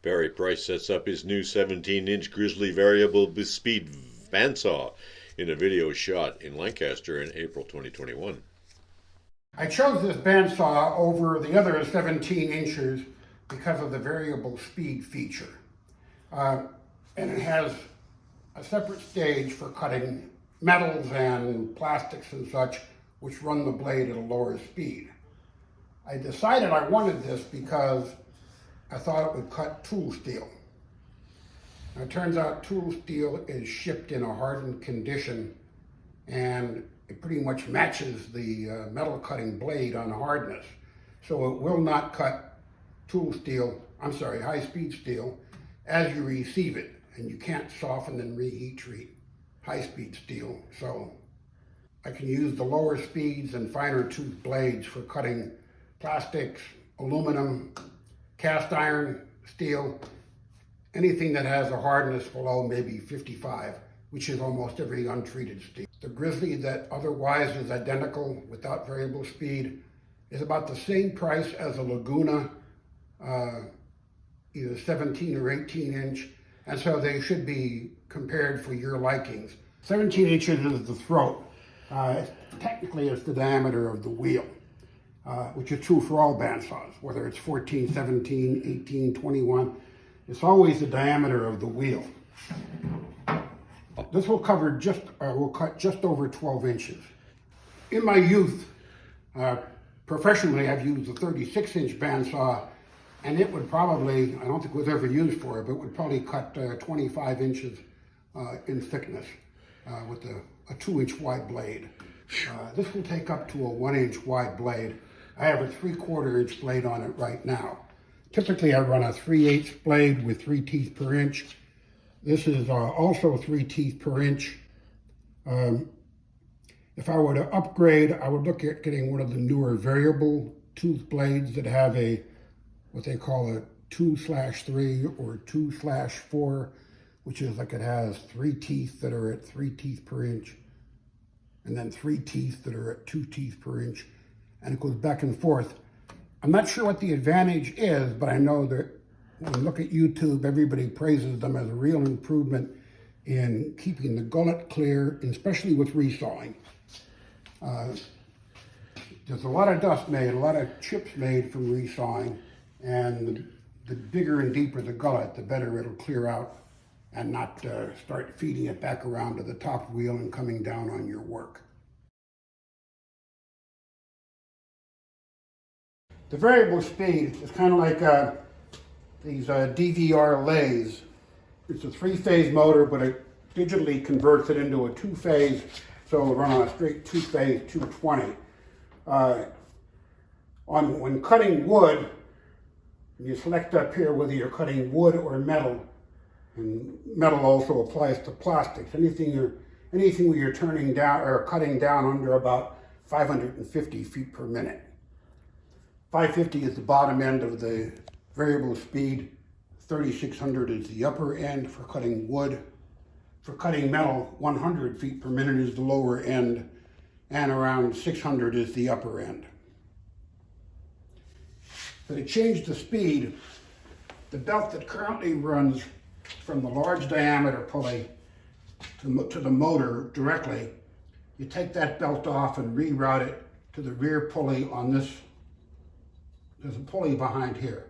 Barry Price sets up his new 17-inch Grizzly variable speed bandsaw in a video shot in Lancaster in April 2021. I chose this bandsaw over the other 17 inches because of the variable speed feature. And it has a separate stage for cutting metals and plastics and such, which run the blade at a lower speed. I decided I wanted this because I thought it would cut tool steel. Now, it turns out tool steel is shipped in a hardened condition, and it pretty much matches the metal cutting blade on hardness. So it will not cut high-speed steel as you receive it, and you can't soften and reheat treat high-speed steel. So I can use the lower speeds and finer tooth blades for cutting plastics, aluminum, cast iron, steel, anything that has a hardness below maybe 55, which is almost every untreated steel. The Grizzly that otherwise is identical without variable speed is about the same price as a Laguna, either 17 or 18 inch, and so they should be compared for your likings. 17 inches is the throat. Technically, it's the diameter of the wheel, which is true for all bandsaws, whether it's 14, 17, 18, 21. It's always the diameter of the wheel. This will cut just over 12 inches. In my youth, professionally, I've used a 36-inch bandsaw, and it would probably, I don't think it was ever used for it, but it would probably cut 25 inches in thickness with a 2-inch wide blade. This will take up to a 1-inch wide blade. I have a 3/4 inch blade on it right now. Typically, I run a 3/8 blade with 3 teeth per inch. This is also 3 teeth per inch. If I were to upgrade, I would look at getting one of the newer variable tooth blades that have what they call a 2/3 or 2/4, which is like it has 3 teeth that are at 3 teeth per inch, and then 3 teeth that are at 2 teeth per inch, and it goes back and forth. I'm not sure what the advantage is, but I know that when you look at YouTube, everybody praises them as a real improvement in keeping the gullet clear, especially with resawing. There's a lot of dust made, a lot of chips made from resawing, and the bigger and deeper the gullet, the better it'll clear out and not start feeding it back around to the top wheel and coming down on your work. The variable speed is kind of like these DVR lathes. It's a 3-phase motor, but it digitally converts it into a 2-phase, so it'll run on a straight 2-phase 220. When cutting wood, you select up here whether you're cutting wood or metal, and metal also applies to plastics. Anything where you're turning down or cutting down under about 550 feet per minute. 550 is the bottom end of the variable speed. 3600 is the upper end for cutting wood. For cutting metal, 100 feet per minute is the lower end, and around 600 is the upper end. So to change the speed, the belt that currently runs from the large diameter pulley to the motor directly, you take that belt off and reroute it to the rear pulley on this. There's a pulley behind here.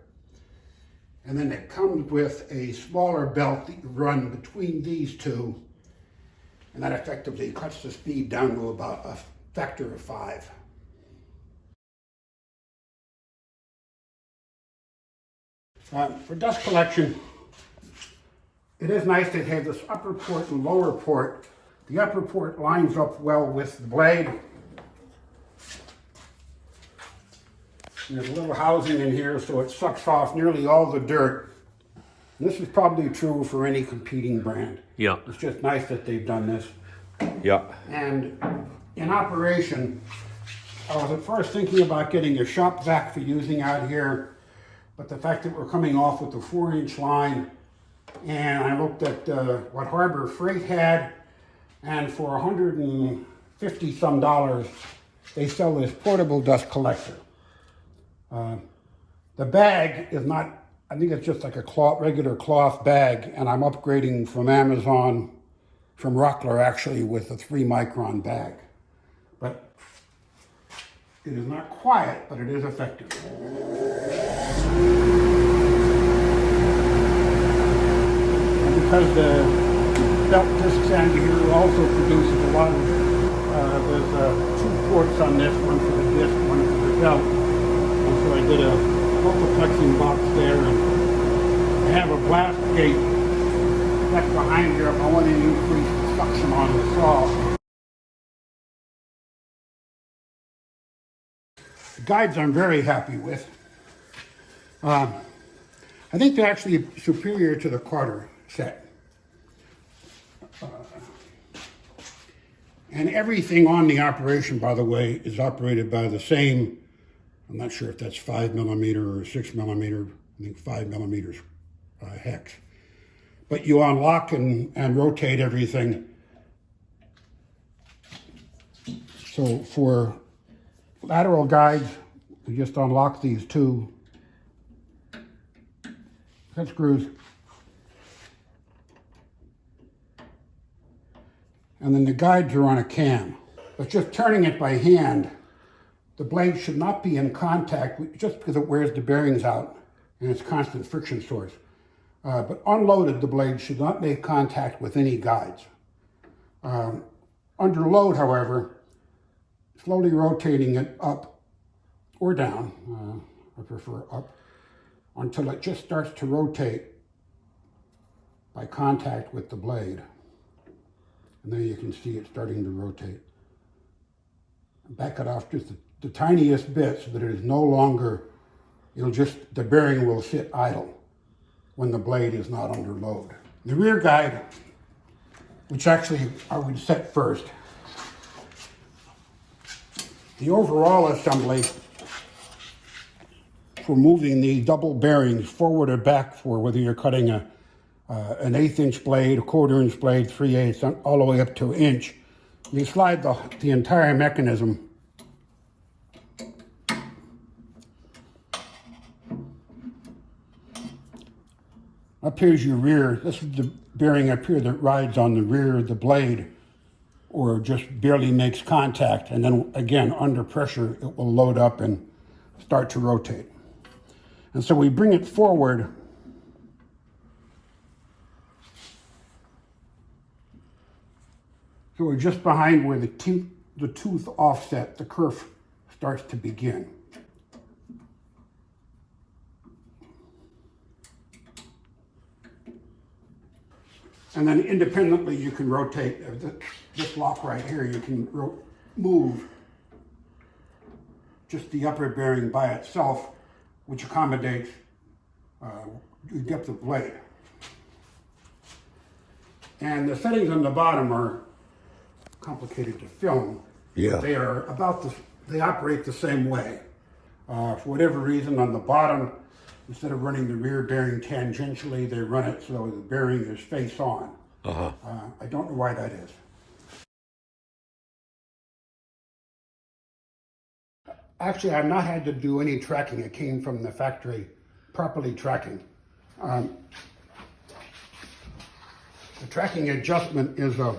And then it comes with a smaller belt that you run between these two, and that effectively cuts the speed down to about a factor of 5. For dust collection, it is nice to have this upper port and lower port. The upper port lines up well with the blade. There's a little housing in here, so it sucks off nearly all the dirt. And this is probably true for any competing brand. Yeah. It's just nice that they've done this. Yeah. And in operation, I was at first thinking about getting a shop vac for using out here, but the fact that we're coming off with a 4-inch line, and I looked at what Harbor Freight had, and for $150 some, they sell this portable dust collector. The bag is not I think it's just like a regular cloth bag, and I'm upgrading from Amazon, from Rockler actually, with a 3-micron bag. But it is not quiet, but it is effective. And because the belt disc sander here also produces a lot of, there's 2 ports on this, one for the disc, one for the belt. And so I did a multiplexing box there, and I have a blast gate back behind here if I want to increase the suction on the saw. The guides I'm very happy with. I think they're actually superior to the Carter set. And everything on the operation, by the way, is operated by the same, I'm not sure if that's 5mm or 6mm, I think 5mm hex. But you unlock and rotate everything. So for lateral guides, you just unlock these 2 head screws. And then the guides are on a cam. But just turning it by hand, the blade should not be in contact, just because it wears the bearings out and it's constant friction source. But unloaded, the blade should not make contact with any guides. Under load, however, slowly rotating it up or down, I prefer up, until it just starts to rotate by contact with the blade. And there you can see it starting to rotate. Back it off just the tiniest bit so that it is no longer, the bearing will sit idle when the blade is not under load. The rear guide, which actually I would set first, the overall assembly for moving the double bearings forward or back, for whether you're cutting an 1/8" blade, a 1/4" blade, 3/8, all the way up to 1 inch. You slide the entire mechanism up. Here's your rear. This is the bearing up here that rides on the rear of the blade, or just barely makes contact, and then again under pressure it will load up and start to rotate. And so we bring it forward so we're just behind where the tooth offset, the kerf starts to begin. And then independently you can rotate this lock right here. You can move just the upper bearing by itself, which accommodates the depth of blade. And the settings on the bottom are complicated to film. Yeah. They are they operate the same way. For whatever reason, on the bottom, instead of running the rear bearing tangentially, they run it so the bearing is face on. I don't know why that is. Actually, I've not had to do any tracking. It came from the factory properly tracking. The tracking adjustment is a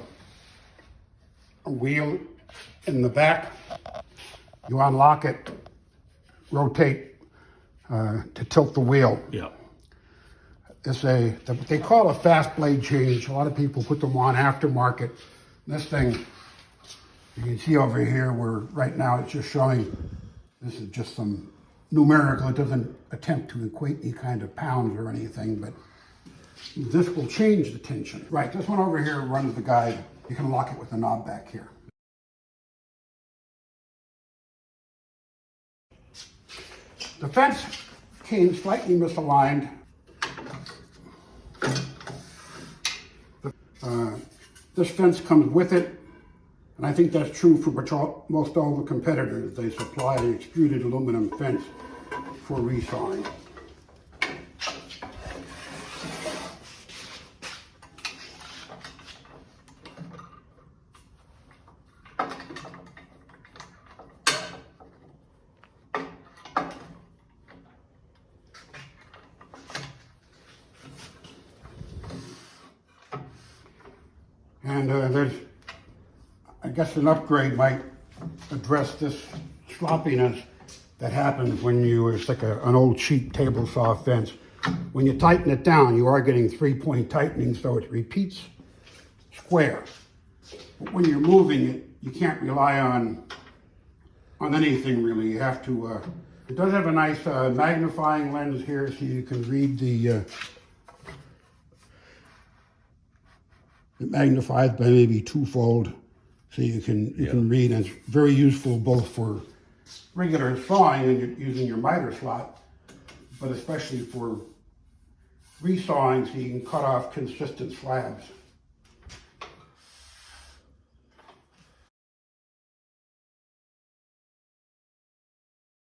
wheel in the back. You unlock it, rotate to tilt the wheel. Yeah. It's what they call a fast blade change. A lot of people put them on aftermarket. This thing, you can see over here where right now it's just showing, this is just some numerical. It doesn't attempt to equate any kind of pounds or anything, but this will change the tension. Right, this one over here runs the guide. You can lock it with the knob back here. The fence came slightly misaligned. This fence comes with it, and I think that's true for most all the competitors. They supply an extruded aluminum fence for resawing. And there's, I guess an upgrade might address this sloppiness that happens when it's like an old cheap table saw fence. When you tighten it down, you are getting 3-point tightening, so it repeats square. But when you're moving it, you can't rely on anything really. You have to, it does have a nice magnifying lens here, so you can read it magnifies by maybe twofold, so you can read, and it's very useful both for regular sawing and you're using your miter slot, but especially for resawing so you can cut off consistent slabs.